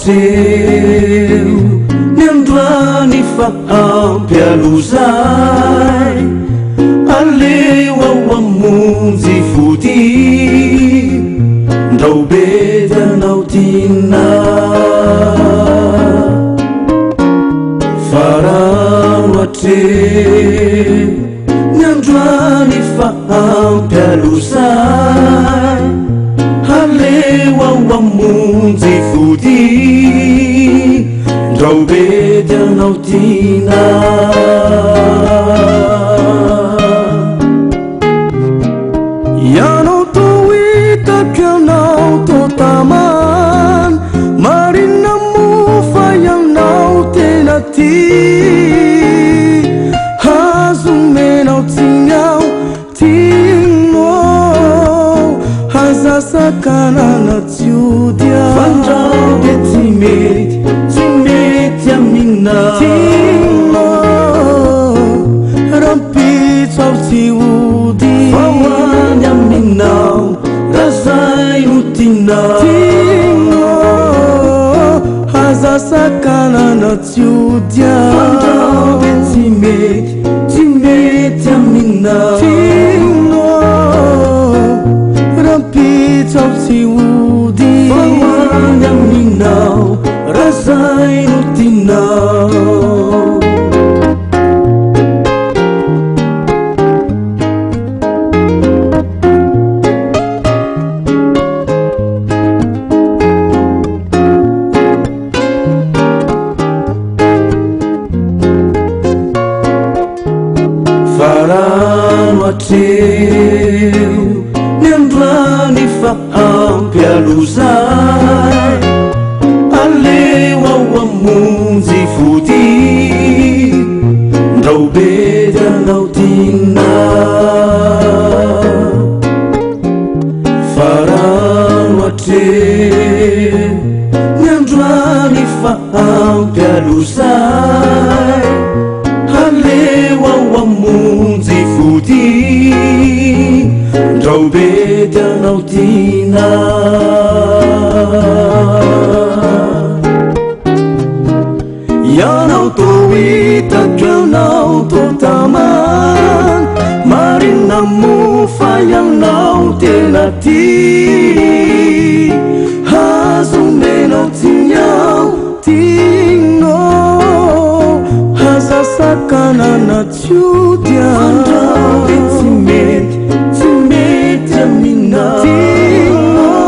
wateu Niandrani faampy alozay Aleo ao amonjy fody Ndao bedanao tina Farano wateu Niandrani faampy alozay Aleo ao amonjy fody Ndao bedanao tina Ianao to hitako ianao to taman Marina mofa ianao tena tia Hazomenao tignao tignao Hazasakanana tiodia Fandrao de tsy mety aminao tignao Rampitso ao tsy ody Fahoany aminao Razay no tinao tignao Hazasakanana tiodia Fandrao de tsy mety aminao tignao Rampitso ao tsy ody Fahoany aminao Razay no tinao Farano wateu Niandrani faampy alozay Aleo ao amonjy fody Ndao bedanao tina Farano wateu Niandrani faampy alozay Aleo ao amonjy fody Ndao bedanao tina Ianao to hitako ianao to taman Marina mofa ianao tena tia Hazomenao tignao tignao Hazasakanana tiodia Fandrao de tsy mety aminao tignao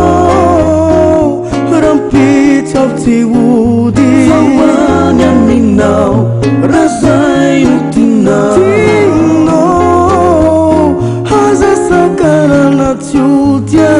Rampitso ao tsy ody Fahoany aminao Razay no tinao tignao Hazasakanana tiodia